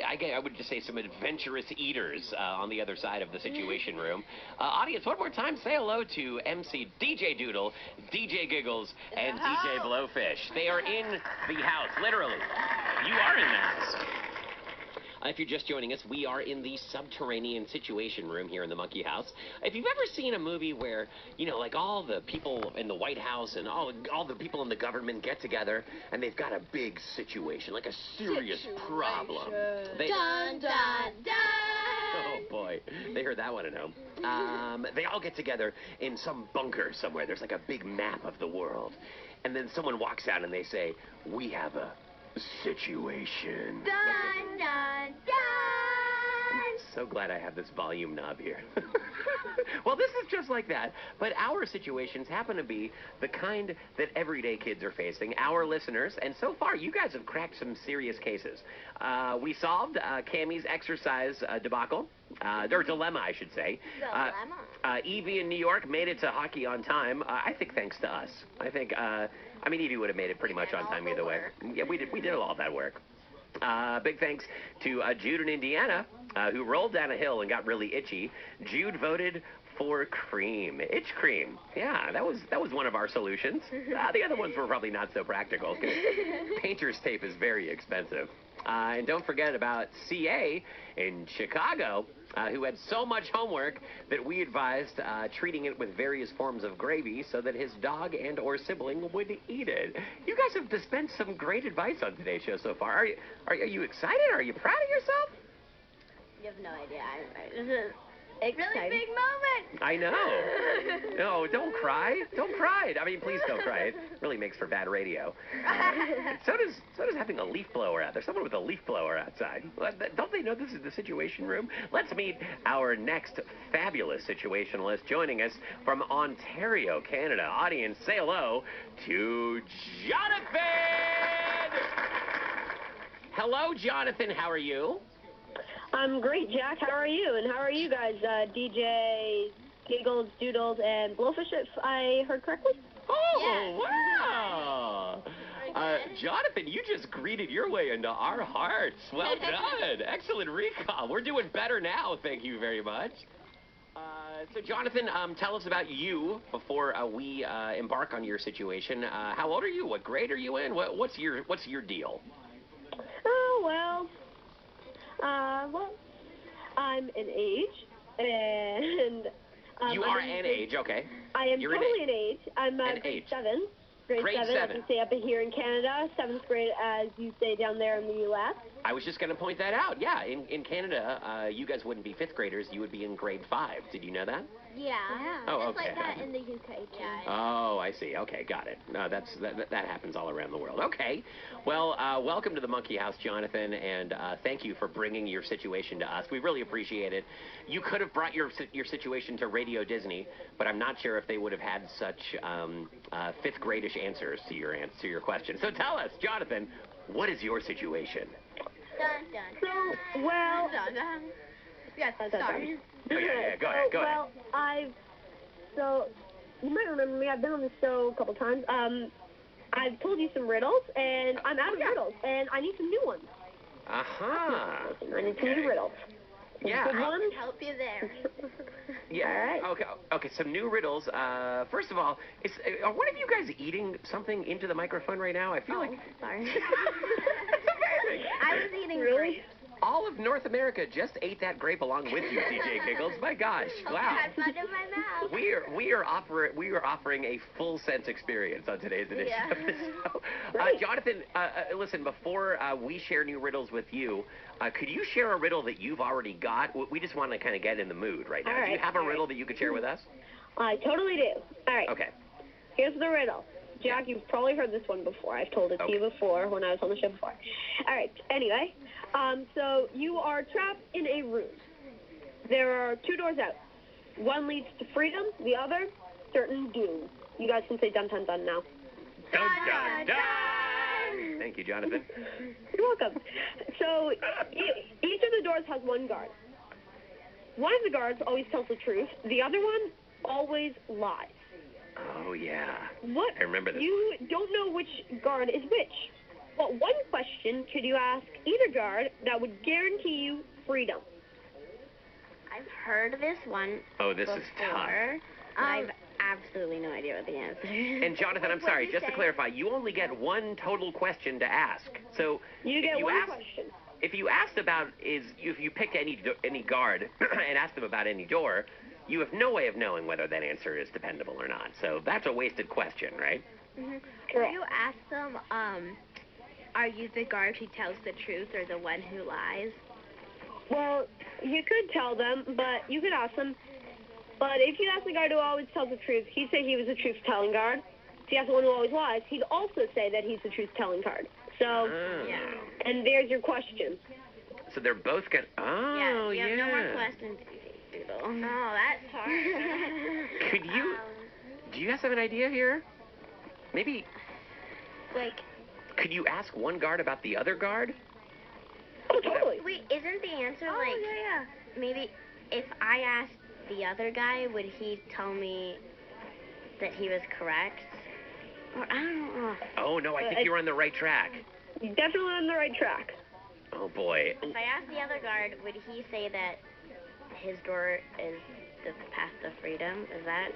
I would just say some adventurous eaters on the other side of the Situation Room. Audience, one more time, say hello to MC DJ Doodle, DJ Giggles, and DJ Blowfish. They are in the house, literally. You are in the house. If you're just joining us, we are in the subterranean Situation Room here in the Monkey House. If you've ever seen a movie where, you know, like all the people in the White House and all the people in the government get together and they've got a big situation, like a serious problem. Dun, dun, dun! Oh, boy. They heard that one at home. They all get together in some bunker somewhere. There's like a big map of the world. And then someone walks out and they say, "We have a situation." Dun, dun, dun! I'm so glad I have this volume knob here. Well, this is just like that, but our situations happen to be the kind that everyday kids are facing, our listeners, and so far you guys have cracked some serious cases. We solved Cammie's exercise debacle, or dilemma, I should say. Dilemma. Evie in New York made it to hockey on time, I think thanks to us. I think, I mean, Evie would have made it pretty much on time either way. Yeah, we did all that work. Big thanks to Jude in Indiana, who rolled down a hill and got really itchy. Jude voted for cream. Itch cream. Yeah, that was one of our solutions. The other ones were probably not so practical, because painter's tape is very expensive. And don't forget about CA in Chicago, who had so much homework that we advised treating it with various forms of gravy so that his dog and or sibling would eat it. You guys have dispensed some great advice on today's show so far. Are you excited? Are you proud of yourself? You have no idea. This is a really big moment. I know. No, don't cry. Don't cry. I mean, please don't cry. It really makes for bad radio. So does having a leaf blower out there. Someone with a leaf blower outside. Don't they know this is the Situation Room? Let's meet our next fabulous situationalist joining us from Ontario, Canada. Audience, say hello to Jonathan! Hello, Jonathan. How are you? I'm great, Jack. How are you? And how are you guys, DJ, Giggles, Doodles, and Blowfish, if I heard correctly? Oh, yes. Wow! Jonathan, you just greeted your way into our hearts. Well done. Excellent recall. We're doing better now. Thank you very much. So, Jonathan, tell us about you before we embark on your situation. How old are you? What grade are you in? What's your deal? Oh, well, I'm an age, and... you are an age, okay. I am totally an age. I'm grade 7. Grade 7, as you say up here in Canada, 7th grade as you say down there in the U.S. I was just going to point that out. Yeah, in Canada, you guys wouldn't be 5th graders. You would be in grade 5. Did you know that? Yeah. Oh, it's okay. like that in the UK, too. Oh, I see. Okay, got it. No, that happens all around the world. Okay. Well, welcome to the Monkey House, Jonathan, and thank you for bringing your situation to us. We really appreciate it. You could have brought your situation to Radio Disney, but I'm not sure if they would have had such 5th gradish answers to your question. So tell us, Jonathan, what is your situation? Dun, dun, dun. So, well... Dun, dun. Yes, sorry. Oh, yeah, go ahead. Well, you might remember me. I've been on the show a couple times. I've told you some riddles, and I'm out of riddles, and I need some new ones. Uh-huh. I need some new riddles. Yeah. Good ones? Help you there. Yeah. All right. Okay, some new riddles. First of all, are one of you guys eating something into the microphone right now? I feel like... Sorry. I was eating grapes. All of North America just ate that grape along with you, DJ Giggles. My gosh, wow. I had fun in my mouth. We are offering a full sense experience on today's edition of the show. Jonathan, listen, before we share new riddles with you, could you share a riddle that you've already got? We just want to kind of get in the mood right now. All right, do you have a riddle that you could share with us? I totally do. All right. Okay. Here's the riddle. Jack, you've probably heard this one before. I've told it to you before when I was on the show before. All right. Anyway, so you are trapped in a room. There are 2 doors out. One leads to freedom, the other, certain doom. You guys can say dun dun dun now. Dun dun dun! Thank you, Jonathan. You're welcome. So each of the doors has one guard. One of the guards always tells the truth. The other one always lies. Oh, yeah. What? I remember this. You don't know which guard is which. what one question could you ask either guard that would guarantee you freedom? I've heard this one. Oh, this before, is tough. I have absolutely no idea what the answer is. And Jonathan, I'm sorry, just to clarify, you only get one total question to ask. So You get one ask, question. if you asked about if you picked any guard and asked them about any door, you have no way of knowing whether that answer is dependable or not. So that's a wasted question, right? Mm-hmm. Correct. You ask them, are you the guard who tells the truth or the one who lies? Well, you could tell them, but you could ask them. But if you ask the guard who always tells the truth, he'd say he was a truth-telling guard. If you ask the one who always lies, he'd also say that he's the truth-telling guard. So, and there's your question. So they're both good. Oh, yeah. You have no more questions, Doodle. Oh, that's hard. Could you, do you guys have an idea here? Maybe, Like, could you ask one guard about the other guard? Oh, totally. wait, isn't the answer maybe if I asked the other guy, would he tell me that he was correct? Or I don't know. Oh, no, I think you're on the right track. You're definitely on the right track. Oh, boy. If I asked the other guard, would he say that his door is the path to freedom? Is that?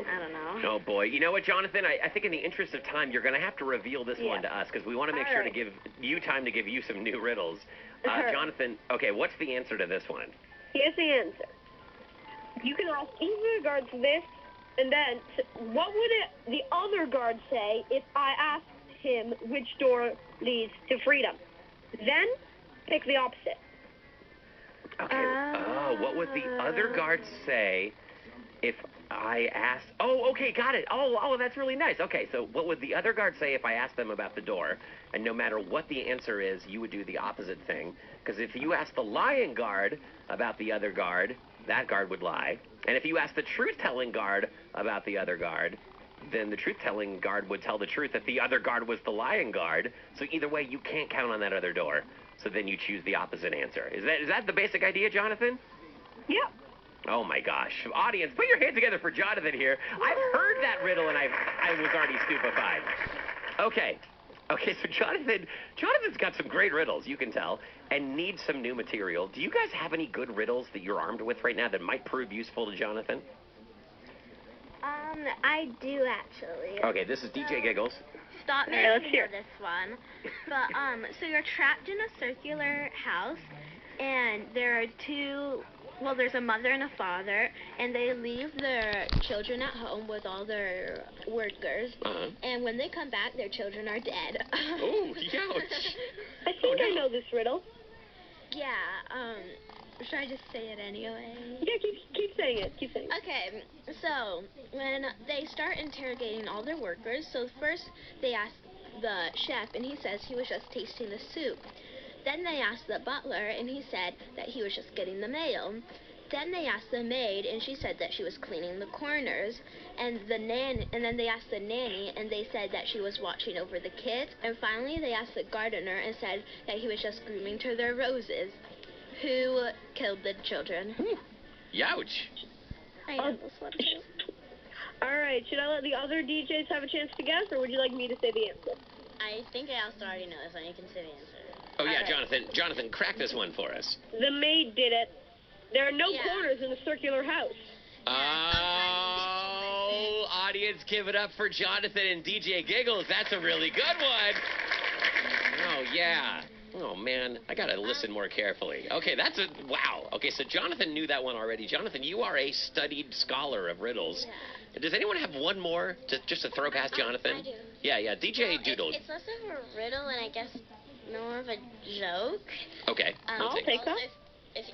I don't know. Oh, boy. You know what, Jonathan? I think in the interest of time, you're going to have to reveal this one to us, because we want to make sure to give you time to give you some new riddles. Jonathan, okay, what's the answer to this one? Here's the answer. You can ask either guard this, and then what would the other guard say if I asked him which door leads to freedom? Then pick the opposite. Okay. What would the other guard say if I asked... Oh, okay, got it. Oh, that's really nice. Okay, so what would the other guard say if I asked them about the door? And no matter what the answer is, you would do the opposite thing. Because if you asked the lying guard about the other guard, that guard would lie. And if you asked the truth-telling guard about the other guard, then the truth-telling guard would tell the truth that the other guard was the lying guard. So either way, you can't count on that other door. So then you choose the opposite answer. Is that the basic idea, Jonathan? Yep. Oh, my gosh. Audience, put your hands together for Jonathan here. I've heard that riddle, and I was already stupefied. Okay, so Jonathan's got some great riddles, you can tell, and needs some new material. Do you guys have any good riddles that you're armed with right now that might prove useful to Jonathan? I do actually. Okay, this is DJ Giggles. Stop me if you know this one. But, so you're trapped in a circular house, and there are there's a mother and a father, and they leave their children at home with all their workers, and when they come back, their children are dead. Oh, ouch. I think I know this riddle. Yeah, should I just say it anyway? Yeah, keep saying it. Keep saying it. Okay, so when they start interrogating all their workers, so first they ask the chef, and he says he was just tasting the soup. Then they asked the butler, and he said that he was just getting the mail. Then they asked the maid, and she said that she was cleaning the corners. And then they asked the nanny, and they said that she was watching over the kids. And finally, they asked the gardener, and said that he was just grooming to their roses. Who killed the children? Youch. I know this one too. All right, should I let the other DJs have a chance to guess, or would you like me to say the answer? I think I also already know this one. You can say the answer. Oh, yeah, right. Jonathan, crack this one for us. The maid did it. There are no corners in the circular house. Oh, audience, give it up for Jonathan and DJ Giggles. That's a really good one. Oh, yeah. Oh, man, I got to listen more carefully. Okay, wow. Okay, so Jonathan knew that one already. Jonathan, you are a studied scholar of riddles. Yeah. Does anyone have one more just to throw past Jonathan? I do. Yeah, DJ Doodle. It's less of a riddle and I guess more of a joke. Okay. I'll take that.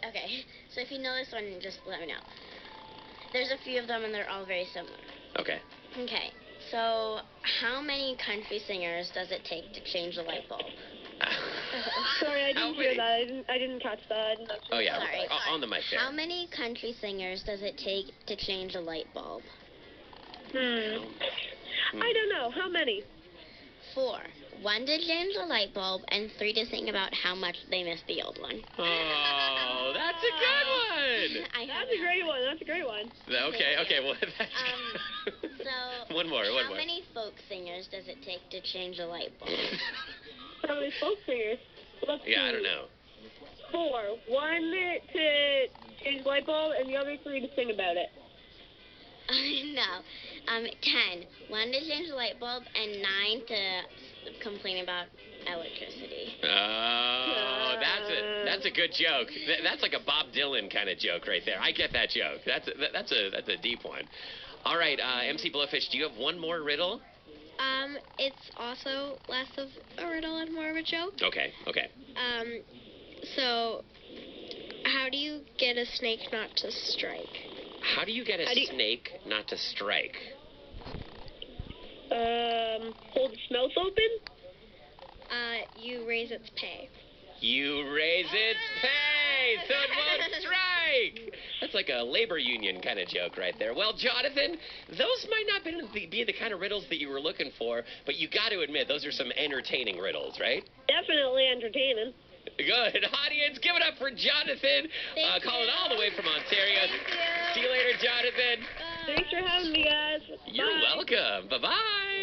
Okay, so if you know this one, just let me know. There's a few of them and they're all very similar. Okay. Okay, so how many country singers does it take to change a light bulb? Sorry, I didn't hear that. I didn't catch that. Oh, yeah. Sorry. On the mic there. How many country singers does it take to change a light bulb? I don't know. How many? 4. 1 to change the light bulb, and 3 to think about how much they miss the old one. Oh, that's a good one. That's a great one. That's a great one. Okay. Well, So, one more. How many folk singers does it take to change a light bulb? How many folk singers? Let's see. I don't know. 4. 1 to change the light bulb, and the other 3 to sing about it. No. 10. 1 to change the light bulb, and 9 to complain about electricity. Oh, that's a good joke. That's like a Bob Dylan kind of joke right there. I get that joke. That's a deep one. All right, MC Blowfish, do you have one more riddle? It's also less of a riddle and more of a joke. Okay. So, how do you get a snake not to strike? How do you get a snake not to strike? Hold its mouth open? You raise its pay. You raise its pay so it won't strike. That's like a labor union kind of joke right there. Well, Jonathan, those might not be the kind of riddles that you were looking for, but you got to admit, those are some entertaining riddles, right? Definitely entertaining. Good. Audience, give it up for Jonathan, calling all the way from Ontario. Thank you. See you later, Jonathan. Thanks for having me, guys. You're welcome. Bye-bye.